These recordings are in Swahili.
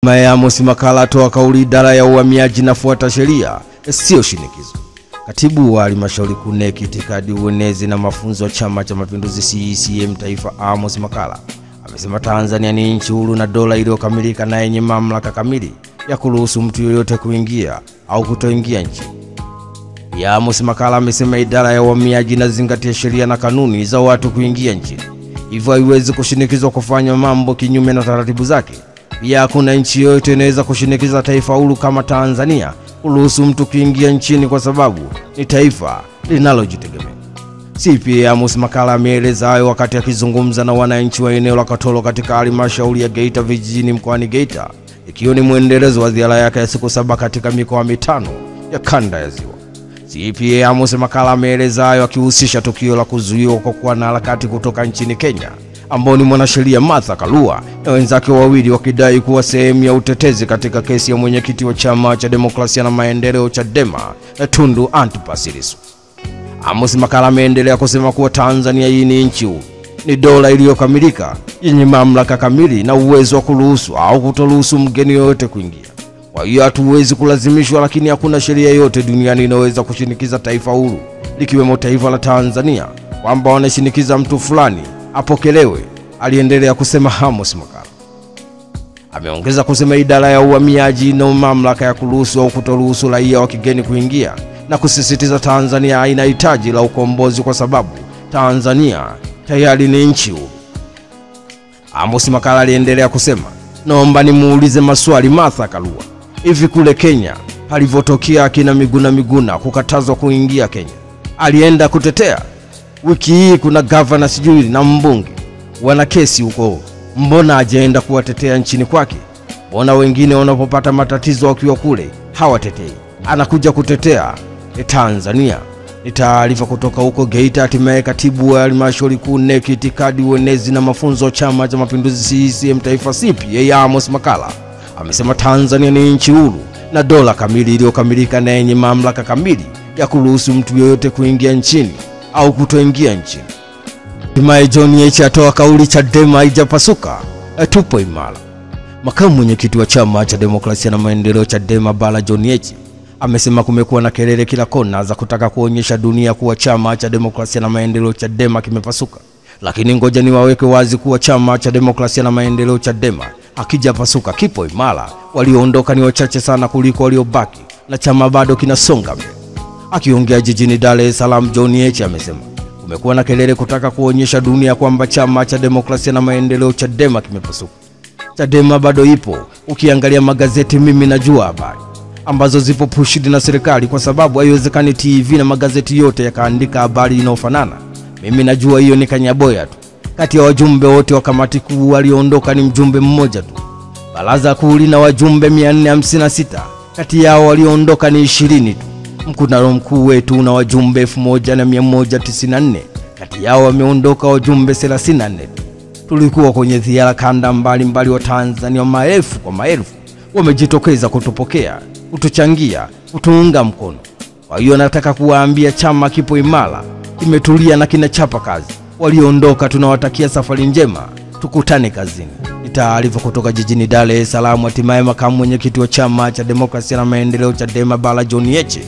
Amos Makala toa kauli idara ya uhamiaji na fuata sheria, sio shinikizo. Katibu wa halmashauri kuu NEC itikadi uenezi na mafunzo wa Chama cha Mapinduzi CCM Taifa Amos Makala amesema Tanzania ni nchi huru na dola iliyokamilika na yenye mamlaka kamili ya kuruhusu mtu yoyote kuingia au kutoingia nchi. Amos Makala amesema idara ya uhamiaji inazingatia sheria na kanuni za watu kuingia nchini, hivyo haiwezi kushinikizwa kufanya mambo kinyume na taratibu zake. Pia hakuna nchi yoyote inaweza kushinikiza taifa huru kama Tanzania kuruhusu mtu kuingia nchini kwa sababu ni taifa linalojitegemea. CPA Amos Makala ameeleza hayo wakati akizungumza na wananchi wa eneo la Katoro katika halmashauri ya Geita vijijini mkoani Geita, ikiwa ni muendelezo wa ziara yake ya siku 7 katika mikoa 5 ya kanda ya Ziwa. CPA Amos Makala ameeleza hayo akihusisha tukio la kuzuiwa kwa kuwa na harakati kutoka nchini Kenya, ambao ni mwanasheria Martha Karua na wenzake wawili wakidai kuwa sehemu ya utetezi katika kesi ya mwenyekiti wa Chama cha Demokrasia na Maendeleo Chadema Tundu Antipas Lissu. Amos Makala ameendelea kusema kuwa Tanzania hii ni nchi huru, ni dola iliyokamilika yenye mamlaka kamili na uwezo wa kuruhusu au kutoruhusu mgeni yoyote kuingia. Kwa hiyo hatuwezi kulazimishwa, lakini hakuna sheria yote duniani inaweza kushinikiza taifa huru likiwemo taifa la Tanzania kwamba wanashinikiza mtu fulani apokelewe, aliendelea kusema Amos Makala. Ameongeza kusema idara ya uhamiaji ina mamlaka ya kuruhusu au kutoruhusu raia wa kigeni kuingia na kusisitiza Tanzania haina hitaji la ukombozi kwa sababu Tanzania tayari ni nchi huru. Amos Makala aliendelea kusema, naomba nimuulize maswali Martha Karua, hivi kule Kenya alivyotokea akina Miguna kukatazwa kuingia Kenya, alienda kutetea? Wiki hii kuna governor sijui na mbunge wana kesi huko, mbona hajaenda kuwatetea nchini kwake? Mbona wengine wanapopata matatizo wakiwa kule hawatetei, anakuja kutetea Tanzania? Ni taarifa kutoka huko Geita. Hatimaye katibu wa halmashauri kuu NEC itikadi uenezi na mafunzo wa Chama cha Mapinduzi CCM Taifa CPA Amos Makala amesema Tanzania ni nchi huru na dola kamili iliyokamilika na yenye mamlaka kamili ya kuruhusu mtu yoyote kuingia nchini au kutoingia nchini. Hatimaye John Heche atoa kauli Chadema haijapasuka, tupo imara. Makamu mwenyekiti wa Chama cha Demokrasia na Maendeleo Chadema Bara John Heche amesema kumekuwa na kelele kila kona za kutaka kuonyesha dunia kuwa Chama cha Demokrasia na Maendeleo Chadema kimepasuka, lakini ngoja niwaweke wazi kuwa Chama cha Demokrasia na Maendeleo Chadema hakijapasuka, kipo imara. Walioondoka ni wachache sana kuliko waliobaki na chama bado kinasonga mbele. Akiongea jijini Dar es Salaam, John Heche amesema kumekuwa na kelele kutaka kuonyesha dunia kwamba Chama cha Demokrasia na Maendeleo Chadema kimepasuka. Chadema bado ipo. Ukiangalia magazeti, mimi najua habari ambazo zipo pushed na serikali, kwa sababu haiwezekani TV na magazeti yote yakaandika habari inayofanana. Mimi najua hiyo ni kanyaboya tu. Kati ya wajumbe wote wa kamati kuu walioondoka ni mjumbe mmoja tu. Baraza kuu lina wajumbe 456, kati yao walioondoka ni 20 tu. Mkutano mkuu wetu una wajumbe 1194, kati yao wameondoka wajumbe 34 tu. Tulikuwa kwenye ziara kanda mbalimbali, wa Tanzania maelfu kwa maelfu wamejitokeza kutupokea, kutuchangia, kutuunga mkono. Kwa hiyo nataka kuwaambia chama kipo imara, kimetulia na kinachapa kazi. Walioondoka tunawatakia safari njema, tukutane kazini. Ni taarifa kutoka jijini Dar es Salaam. Hatimaye makamu mwenyekiti wa Chama cha Demokrasia na Maendeleo Chadema Bara John Heche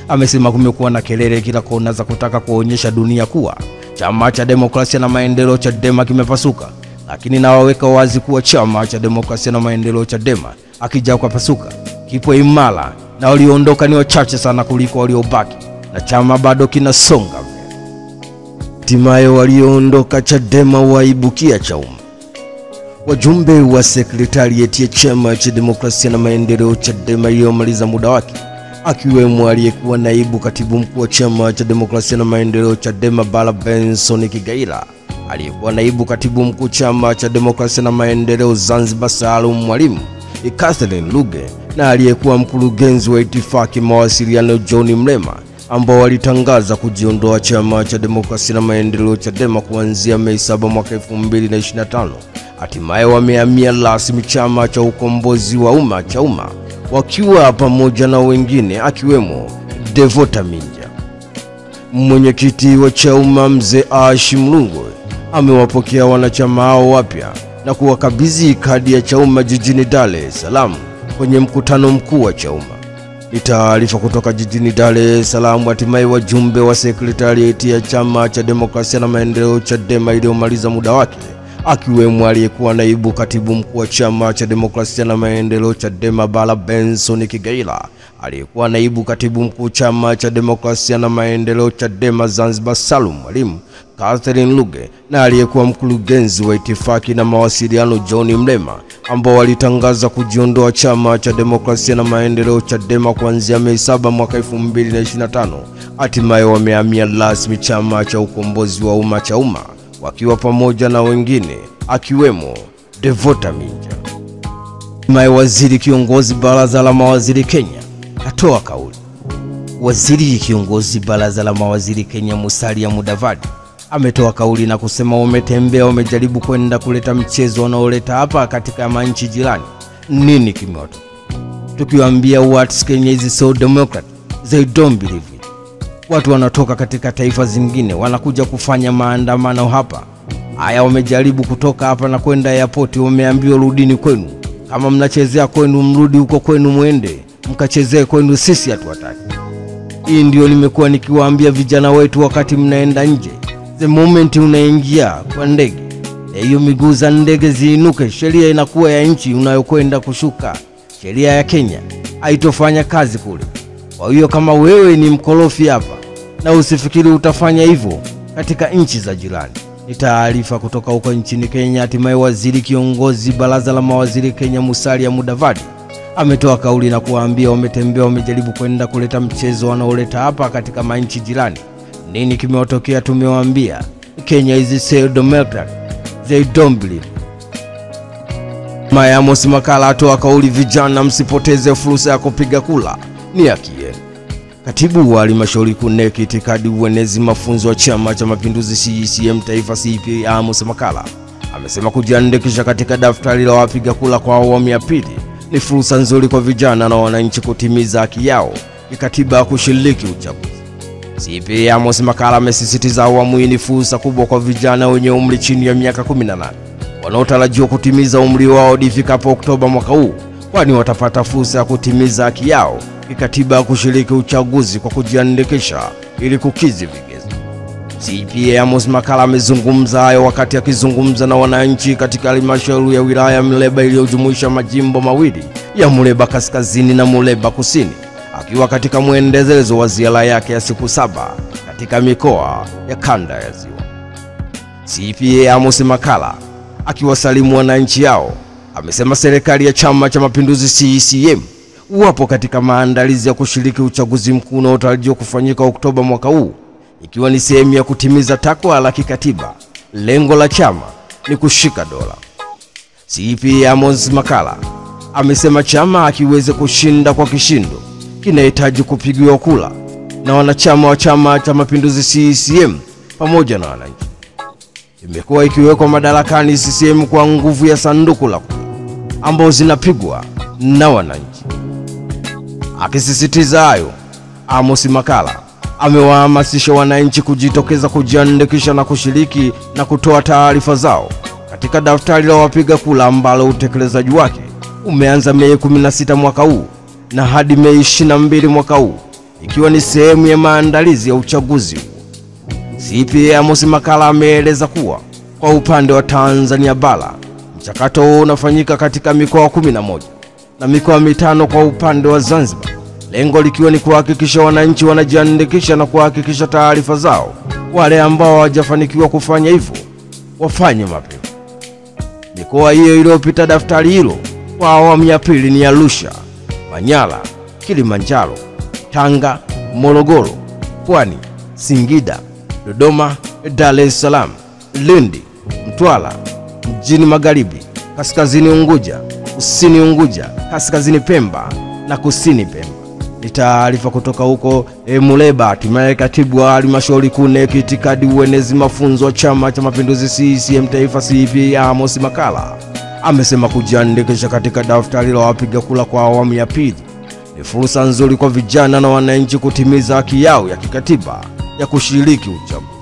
amesema kumekuwa na kelele kila kona za kutaka kuonyesha dunia kuwa Chama cha Demokrasia na Maendeleo Chadema kimepasuka, lakini nawaweka wazi kuwa Chama cha Demokrasia na Maendeleo Chadema akija kupasuka kipo imara, na walioondoka ni wachache sana kuliko waliobaki na chama bado kinasonga mbele. Hatimaye walioondoka Chadema waibukia Chauma. Wajumbe wa sekretarieti ya Chama cha Demokrasia na Maendeleo Chadema iliyomaliza muda wake, akiwemo aliyekuwa naibu katibu mkuu wa Chama cha Demokrasia na Maendeleo Chadema Bara Benson Kigaila, aliyekuwa naibu katibu mkuu Chama cha Demokrasia na Maendeleo Zanzibar Salum Mwalimu Catherine Luge, na aliyekuwa mkurugenzi wa itifaki mawasiliano John Mrema, ambao walitangaza kujiondoa Chama cha Demokrasia na Maendeleo Chadema kuanzia Mei 7 mwaka 2025. Hatimaye wamehamia rasmi Chama cha Ukombozi wa Umma Chauma, wakiwa pamoja na wengine akiwemo Devota Minja. Mwenyekiti wa Chauma Mzee Hashim Rungwe amewapokea wanachama hao wapya na kuwakabidhi kadi ya Chauma jijini Dar es Salaam kwenye mkutano mkuu wa Chauma. Ni taarifa kutoka jijini Dar es Salaam. Hatimaye wajumbe wa sekretarieti ya Chama cha Demokrasia na Maendeleo Chadema iliyomaliza muda wake, akiwemo aliyekuwa naibu katibu mkuu wa Chama cha Demokrasia na Maendeleo Chadema Bara Benson Kigaila, aliyekuwa naibu katibu mkuu Chama cha Demokrasia na Maendeleo Chadema Zanzibar Salum Mwalimu, Catherine Luge, na aliyekuwa mkurugenzi wa itifaki na mawasiliano John Mlema, ambao walitangaza kujiondoa Chama cha Demokrasia na Maendeleo Chadema kuanzia Mei 7 mwaka 2025. Hatimaye wamehamia rasmi Chama cha Ukombozi wa Umma Chauma, wakiwa pamoja na wengine akiwemo Devota Minja. Hatimaye waziri kiongozi baraza la mawaziri Kenya atoa kauli. Waziri kiongozi baraza la mawaziri Kenya Musalia Mudavadi ametoa kauli na kusema wamejaribu kwenda kuleta mchezo wanaoleta hapa katika manchi jirani. Nini kimeota? Tukiwaambia what Kenya is so democratic, they don't believe it. Watu wanatoka katika taifa zingine wanakuja kufanya maandamano hapa. Haya, wamejaribu kutoka hapa na kwenda airport, wameambiwa rudini kwenu. Kama mnachezea kwenu mrudi huko kwenu, muende mkachezee kwenu, sisi hatuwataki. Hii ndio nimekuwa nikiwaambia vijana wetu wakati mnaenda nje. The moment unaingia kwa ndege, hiyo miguu za ndege ziinuke, sheria inakuwa ya nchi unayokwenda kushuka. Sheria ya Kenya haitofanya kazi kule. Kwa hiyo kama wewe ni mkorofi hapa, na usifikiri utafanya hivyo katika nchi za jirani. Ni taarifa kutoka huko nchini Kenya. Hatimaye waziri kiongozi baraza la mawaziri Kenya Musalia Mudavadi ametoa kauli na kuwaambia wamejaribu kwenda kuleta mchezo wanaoleta hapa katika manchi jirani. Nini kimeotokea? Tumewaambia Kenya is so democratic, they don't believe. Amos Makala atoa kauli, vijana msipoteze fursa ya kupiga kula, ni haki yenu. Katibu wa halmashauri kuu NEC itikadi uenezi mafunzo wa Chama cha Mapinduzi CCM Taifa CPA Amos Makala amesema kujiandikisha katika daftari la wapiga kula kwa awamu ya pili ni fursa nzuri kwa vijana na wananchi kutimiza haki yao kikatiba kushiriki uchaguzi. CPA Amos Makala amesisitiza awamu hii ni fursa kubwa kwa vijana wenye umri chini ya miaka 18 wanaotarajiwa kutimiza umri wao ifikapo Oktoba mwaka huu, kwani watapata fursa ya kutimiza haki yao kikatiba kushiriki uchaguzi kwa kujiandikisha ili kukidhi vigezo. CPA Amos Makala amezungumza hayo wakati akizungumza na wananchi katika halmashauri ya wilaya Muleba iliyojumuisha majimbo mawili ya Muleba Kaskazini na Muleba Kusini, akiwa katika muendelezo wa ziara yake ya siku 7 katika mikoa ya kanda ya Ziwa. CPA Amos Makala akiwasalimu wananchi hao amesema serikali ya Chama cha Mapinduzi CCM wapo katika maandalizi ya kushiriki uchaguzi mkuu unaotarajiwa kufanyika Oktoba mwaka huu, ikiwa ni sehemu ya kutimiza takwa la kikatiba. Lengo la chama ni kushika dola. CPA Amos Makala amesema chama hakiweze kushinda kwa kishindo, kinahitaji kupigiwa kula na wanachama wa Chama cha Mapinduzi CCM pamoja na wananchi. Imekuwa ikiwekwa madarakani CCM kwa nguvu ya sanduku la kura ambao zinapigwa na wananchi. Akisisitiza hayo, Amos Makala amewahamasisha wananchi kujitokeza kujiandikisha na kushiriki na kutoa taarifa zao katika daftari la wapiga kura ambalo utekelezaji wake umeanza Mei 16 mwaka huu na hadi Mei 22 mwaka huu, ikiwa ni sehemu ya maandalizi ya uchaguzi. CPA Amos Makala ameeleza kuwa kwa upande wa Tanzania bara, mchakato huu unafanyika katika mikoa 11 na mikoa 5 kwa upande wa Zanzibar, lengo likiwa ni kuhakikisha wananchi wanajiandikisha na kuhakikisha taarifa zao. Wale ambao hawajafanikiwa kufanya hivyo wafanye mapema. Mikoa hiyo iliyopita daftari hilo kwa awamu ya pili ni Arusha, Manyara, Kilimanjaro, Tanga, Morogoro, Pwani, Singida, Dodoma, Dar es Salaam, Lindi, Mtwara, Mjini Magharibi, Kaskazini Unguja, Kusini Unguja, Kaskazini Pemba na Kusini Pemba. Ni taarifa kutoka huko Muleba. Hatimaye katibu wa halmashauri kuu NEC itikadi uenezi mafunzo wa Chama cha Mapinduzi CCM Taifa CPA Amos Makala amesema kujiandikisha katika daftari la wapiga kura kwa awamu ya pili ni fursa nzuri kwa vijana na wananchi kutimiza haki yao ya kikatiba ya kushiriki uchaguzi.